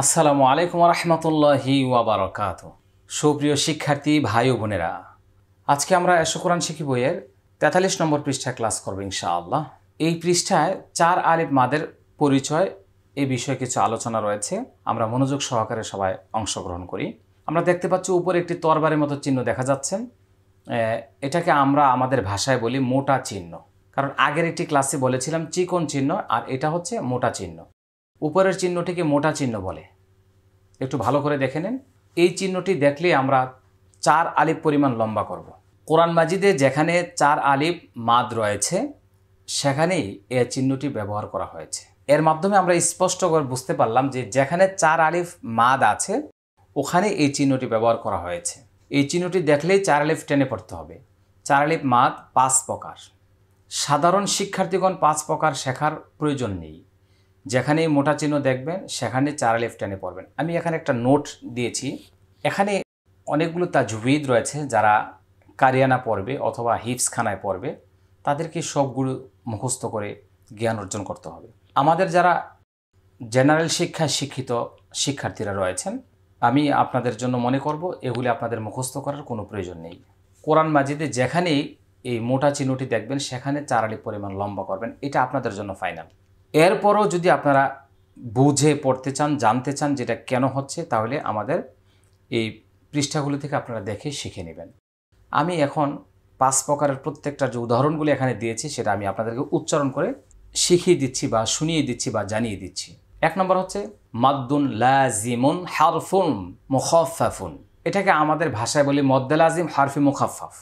আসসালামু আলাইকুম রহমতুল্লাহি ওয়াবারাকাতু। সুপ্রিয় শিক্ষার্থী ভাই ও বোনেরা, আজকে আমরা এশ কোরআন শিখি বইয়ের ৪৩ নম্বর পৃষ্ঠায় ক্লাস করব ইনশাআল্লাহ। এই পৃষ্ঠায় চার আলিফ মাদের পরিচয় এই বিষয়ে কিছু আলোচনা রয়েছে। আমরা মনোযোগ সহকারে সবাই অংশগ্রহণ করি। আমরা দেখতে পাচ্ছি উপরে একটি তরবারের মতো চিহ্ন দেখা যাচ্ছে। এটাকে আমরা আমাদের ভাষায় বলি মোটা চিহ্ন, কারণ আগের একটি ক্লাসে বলেছিলাম চিকন চিহ্ন, আর এটা হচ্ছে মোটা চিহ্ন। উপরের চিহ্নটিকে মোটা চিহ্ন বলে। একটু ভালো করে দেখে নেন। এই চিহ্নটি দেখলে আমরা চার আলিফ পরিমাণ লম্বা করব। কোরআন মাজিদে যেখানে চার আলিফ মাদ রয়েছে সেখানেই এই চিহ্নটি ব্যবহার করা হয়েছে। এর মাধ্যমে আমরা স্পষ্ট করে বুঝতে পারলাম যে যেখানে চার আলিফ মাদ আছে ওখানে এই চিহ্নটি ব্যবহার করা হয়েছে। এই চিহ্নটি দেখলেই চার আলিফ টেনে পড়তে হবে। চার আলিফ মাদ ৫ প্রকার। সাধারণ শিক্ষার্থীগণ ৫ প্রকার শেখার প্রয়োজন নেই। যেখানেই মোটা চিহ্ন দেখবেন সেখানে চার আলিফ টেনে পড়বেন। আমি এখানে একটা নোট দিয়েছি। এখানে অনেকগুলো তাজউইদ রয়েছে, যারা কারিয়ানা পড়বে অথবা হিফজখানায় পড়বে তাদেরকে সবগুলো মুখস্থ করে জ্ঞান অর্জন করতে হবে। আমাদের যারা জেনারেল শিক্ষায় শিক্ষিত শিক্ষার্থীরা রয়েছেন, আমি আপনাদের জন্য মনে করব এগুলি আপনাদের মুখস্থ করার কোনো প্রয়োজন নেই। কোরআন মাজিদে যেখানেই এই মোটা চিহ্নটি দেখবেন সেখানে চার আলিফ পরিমাণ লম্বা করবেন। এটা আপনাদের জন্য ফাইনাল। এরপরও যদি আপনারা বুঝে পড়তে চান, জানতে চান যেটা কেন হচ্ছে, তাহলে আমাদের এই পৃষ্ঠাগুলো থেকে আপনারা দেখে শিখে নেবেন। আমি এখন ৫ প্রকারের প্রত্যেকটা যে উদাহরণগুলো এখানে দিয়েছি সেটা আমি আপনাদেরকে উচ্চারণ করে শিখিয়ে দিচ্ছি বা শুনিয়ে দিচ্ছি বা জানিয়ে দিচ্ছি। ১ নম্বর হচ্ছে মাদ্দুন লাজিমুন হারফুন মুখাফফাফুন। এটাকে আমাদের ভাষায় বলি মদ্দে লাজিম হারফি মুখাফফাফ।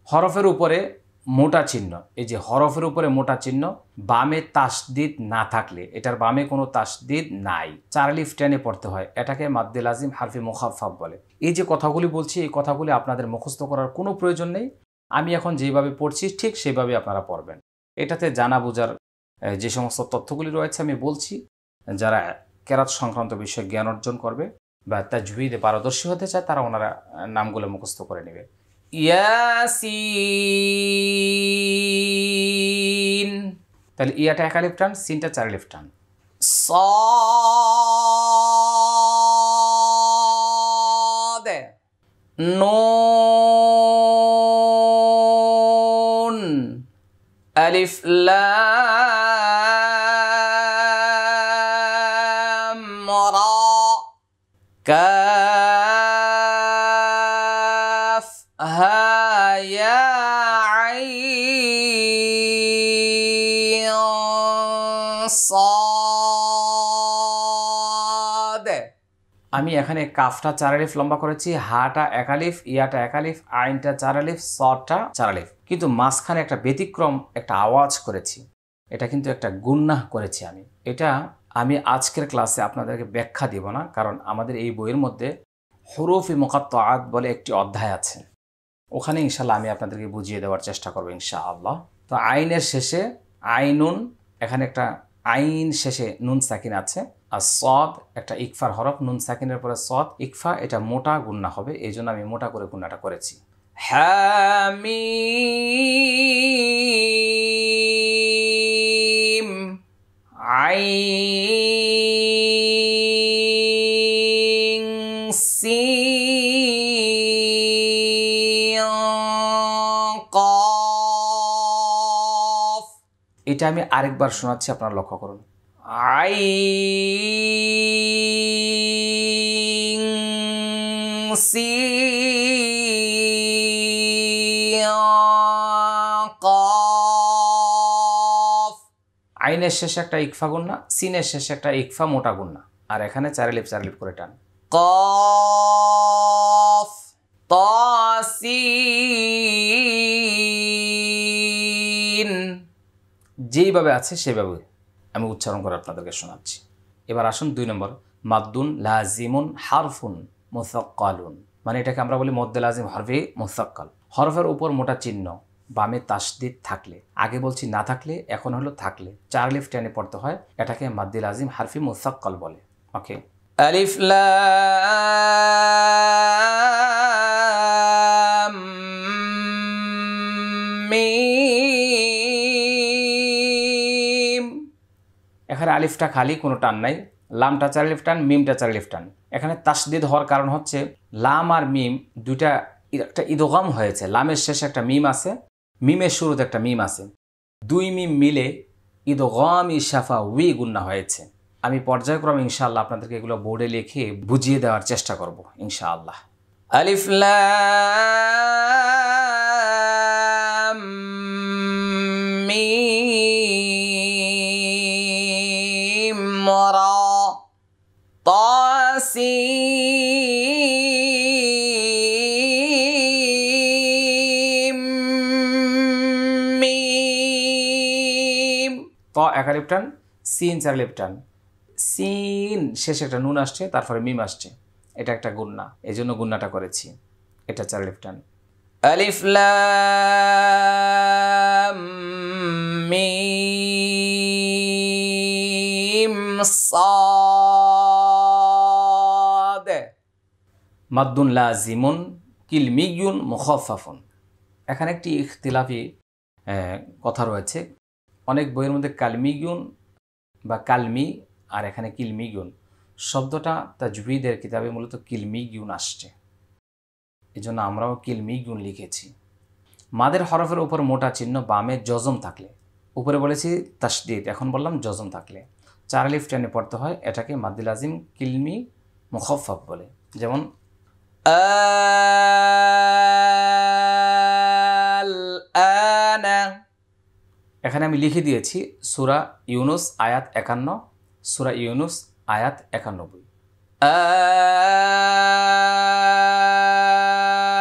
হরফের উপরে মোটা চিহ্ন, এই যে হরফের উপরে মোটা চিহ্ন, বামে তাসদিদ না থাকলে, এটার বামে কোনো তাসদিদ নাই, চার আলিফ টেনে পড়তে হয়, এটাকে মাদ্দে লাজিম হারফি মুখাফফাফ বলে। এই যে কথাগুলি বলছি, এই কথাগুলি আপনাদের মুখস্থ করার কোনো প্রয়োজন নেই। আমি এখন যেভাবে পড়ছি ঠিক সেইভাবে আপনারা পড়বেন। এটাতে জানা বোঝার যে সমস্ত তথ্যগুলি রয়েছে আমি বলছি। যারা কেরাত সংক্রান্ত বিষয়ে জ্ঞান অর্জন করবে বা তাজউইদে পারদর্শী হতে চায় তারা ওনারা নামগুলো মুখস্থ করে নেবে। ইয়াসিন, তাহলে ইয়াটা এক আলিফ টান, সিনটা চার আলিফ টান। সাদ, নুন, আলিফ লাম রা, কাফ হা ইয়া আইন সাদ। আমি এখানে কাফটা চার আলিফ লম্বা করেছি, হাটা এক আলিফ, ইয়াটা এক আলিফ, আইনটা চার আলিফ, সদটা চার আলিফ। কিন্তু মাঝখানে একটা ব্যতিক্রম, একটা আওয়াজ করেছি। এটা কিন্তু একটা গুন্নাহ করেছি আমি। এটা আমি আজকের ক্লাসে আপনাদেরকে ব্যাখ্যা দিব না, কারণ আমাদের এই বইয়ের মধ্যে হুরুফি মুকাত্তাআত বলে একটি অধ্যায় আছে। ওখানে ইনশাআল্লাহ আমি আপনাদেরকে বুঝিয়ে দেওয়ার চেষ্টা করবো ইনশাআল্লাহ। তো আইনের শেষে আইনুন, এখানে একটা আইন শেষে নুন সাকিন আছে, আর সদ একটা ইকফার হরফ, নুন সাকিনের পরে সদ ইকফা, এটা মোটা গুন্না হবে, এই জন্য আমি মোটা করে গুন্নাটা করেছি। হামিম, আইন সিন কফ। এটা আমি আরেকবার শোনাচ্ছি, আপনারা লক্ষ্য করুন। আইন সিন কফ। আইনের শেষে একটা ইকফা গুন্না, সিনের শেষে একটা ইকফা মোটা গুন্না, আর এখানে চার আলিফ করে টান। কফ তাসিন, যেইভাবে আছে সেভাবে আমি উচ্চারণ করে আপনাদেরকে শোনাচ্ছি। এবার আসুন ২ নম্বর, মাদ্দুন লাজিমুন হারফুন মুসাক্কালুন। মানে এটাকে আমরা বলি মদ্দে লাজিম হারফি মুসাক্কাল। হরফের উপর মোটা চিহ্ন, বামে তাসদিদ থাকলে, আগে বলছি না থাকলে, এখন হলো থাকলে, চার আলিফ টেনে পড়তে হয়, এটাকে মাদ্দে লাজিম হারফি মুসাক্কাল বলে। ওকে, আলিফ লাম মিম। এখানে আলিফটা খালি, কোনো টান নাই, লামটা 4 আলিফ টান, মিমটা 4 আলিফ টান। এখানে তাসদিদ হওয়ার কারণ হচ্ছে লাম আর মিম দুইটা একটা ইদগাম হয়েছে। লামের শেষে একটা মিম আছে, মিমের শুরুতে একটা মিম আছে, দুই মিম মিলে ইদগাম ইশাফা উই গুন্না হয়েছে। আমি পর্যায়ক্রমে ইনশাআল্লাহ আপনাদেরকে এগুলো বোর্ডে লিখে বুঝিয়ে দেওয়ার চেষ্টা করব ইনশাআল্লাহ। আলিফ লাম মিম রা তা সিন মিম। ত 1 আলিফ টান, সিন 4 আলিফ টান, সিন শেষে একটা নুন আসছে, তারপরে মিম আসছে, এটা একটা গুন্না, এই জন্য গুন্নাটা করেছি। এটা 4 আলিফ টান। আলিফ লাম মিম সাদ মাদ্দুন লাজিমুন কিলমিয়ুন মুখাফফাফুন। এখানে একটি ইখতিলাফি কথা রয়েছে। অনেক বইয়ের মধ্যে কালমিয়ুন বা কালমি, আর এখানে কিলমিয়ুন শব্দটা তাজবিদের কিতাবে মূলত কিলমিয়ুন আসছে, এই জন্য আমরাও কিলমিয়ুন লিখেছি। মাদের হরফের উপর মোটা চিহ্ন বামে জজম থাকলে, উপরে বলেছি তাসদিদ, এখন বললাম জজম থাকলে 4 আলিফ টেনে পড়তে হয়, এটাকে মাদ্দে লাজিম কিলমি মুখাফফাফ বলে। যেমন আল-আনা, এখানে আমি লিখে দিয়েছি সূরা ইউনুস আয়াত 51, সূরা ইউনুস আয়াত 91।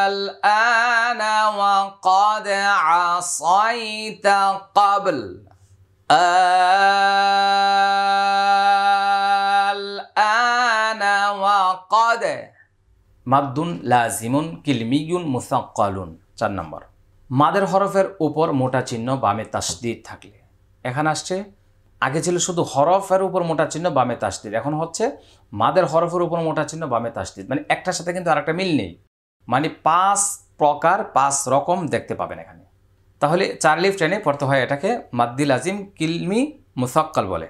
আল-আনা ওয়া ক্বাদ আসাইতা ক্বাবল, আল-আনা ওয়া ক্বাদ মাদ্দুন লাজিমুন কিলমিয়ুন মুসাক্কালুন। 4 নম্বর, মাদের হরফের উপর মোটা চিহ্ন বামে তাসদিদ থাকলে। এখানে আসছে, আগে ছিল শুধু হরফের উপর মোটা চিহ্ন বামে তাসদিদ, এখন হচ্ছে মাদের হরফের উপর মোটা চিহ্ন বামে তাসদিদ। মানে একটার সাথে কিন্তু আরেকটা মিল নেই, মানে 5 প্রকার 5 রকম দেখতে পাবেন এখানে। তাহলে 4 আলিফ টেনে পড়তে হয়, এটাকে মাদ্দি লাজিম কিলমি মুসাক্কাল বলে।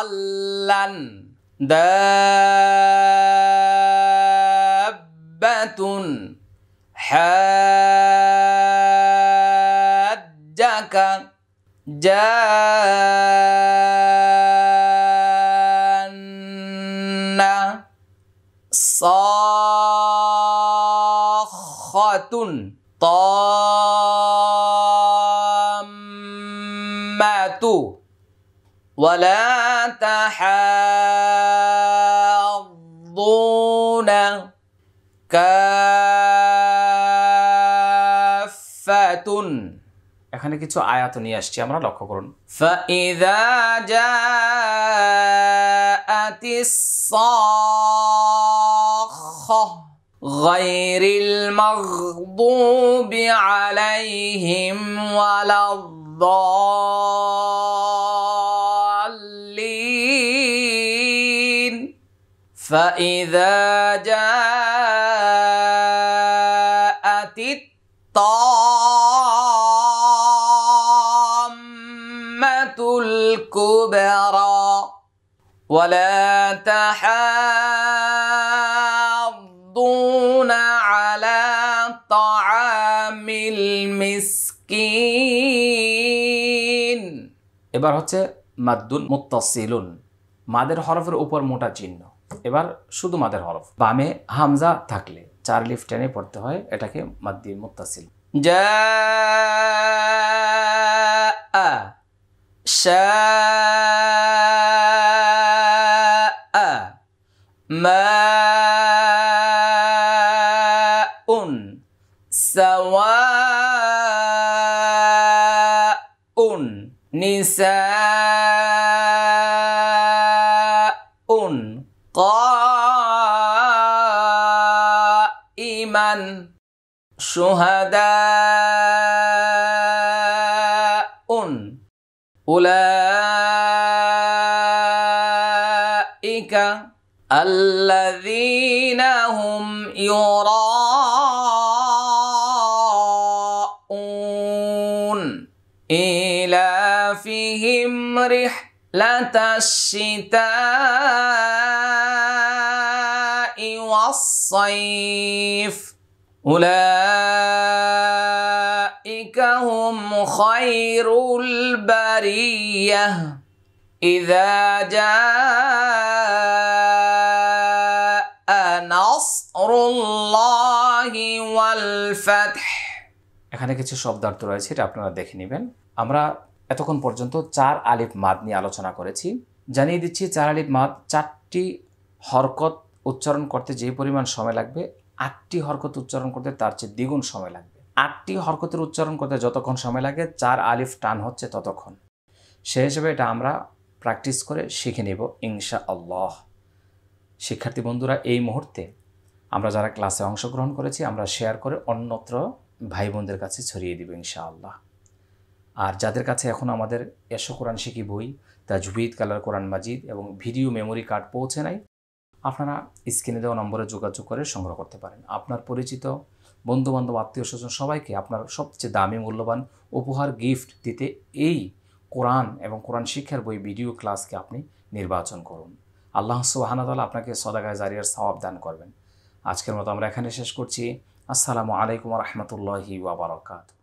দাল্লান দাব্বাতুন হাজ্জাকা জান্না সাখাতুন তাম্মাতু ওয়ালা তাহাদ্দুনা কাফাতুন। এখানে কিছু আয়াত নিয়ে আসছি আমরা, লক্ষ্য করুন। ফাইযা জাআতিস সাখা গায়রিল মাগদুবি আলাইহিম ওয়ালাদ-দাল্লিন। ফাইযা জাআতিত তাম্মাতুল কুবরা ওয়ালা তাহাদ্দুনা আলা তাআমিল মিসকিন। এবার হচ্ছে মাদ্দুন মুত্তাসিলুন, মাদের হরফের উপর মোটা চিহ্ন। এবার শুধু মাদের হরফ, বামে হামজা থাকলে 4 আলিফ টেনে পড়তে হয়, এটাকে মাদ্দি মুত্তাসিল। জাআ শাআ মাউন সাওয়াউন নিসাউন কাইমান শুহাদাউন উলাইকা আল্লাযীনা হুম ইউরাউন ইলাফ রিহলাতাশ শিতাই ওয়াস-সাইফ উলাইকা হুম খায়রুল বারিয়াহ ইযা জাআ নাসরুল্লাহি ওয়াল ফাতহ। এখানে কিছু শব্দার্থ রয়েছে, এটা আপনারা দেখে নেবেন। আমরা এতক্ষণ পর্যন্ত 4 আলিফ মাদ নিয়ে আলোচনা করেছি। জানিয়ে দিচ্ছি 4 আলিফ মাদ 4টি হরকত উচ্চারণ করতে যে পরিমাণ সময় লাগবে, 8টি হরকত উচ্চারণ করতে তার চেয়ে দ্বিগুণ সময় লাগবে। 8টি হরকতের উচ্চারণ করতে যতক্ষণ সময় লাগে 4 আলিফ টান হচ্ছে ততক্ষণ। সেই হিসেবে এটা আমরা প্র্যাকটিস করে শিখে নেব ইনশাআল্লাহ। শিক্ষার্থী বন্ধুরা, এই মুহূর্তে আমরা যারা ক্লাসে অংশগ্রহণ করেছি আমরা শেয়ার করে অন্যত্র ভাই বোনদের কাছে ছড়িয়ে দিব ইনশাআল্লাহ। আর যাদের কাছে এখন আমাদের এসো কোরআন শিখি বই, তাজবিদ, কালার কোরআন মাজিদ এবং ভিডিও মেমোরি কার্ড পৌঁছে নাই, আপনারা স্ক্রিনে দেওয়া নম্বরে যোগাযোগ করে সংগ্রহ করতে পারেন। আপনার পরিচিত বন্ধুবান্ধব, আত্মীয় স্বজন সবাইকে আপনার সবচেয়ে দামি মূল্যবান উপহার গিফট দিতে এই কোরআন এবং কোরআন শিক্ষার বই ভিডিও ক্লাসকে আপনি নির্বাচন করুন। আল্লাহ সুবহানাহু ওয়া তাআলা আপনাকে সদাকায়ে জারিয়ার সওয়াব দান করবেন। আজকের মতো আমরা এখানে শেষ করছি। আসসালামু আলাইকুম ওয়া রাহমাতুল্লাহি ওয়া বারাকাতুহু।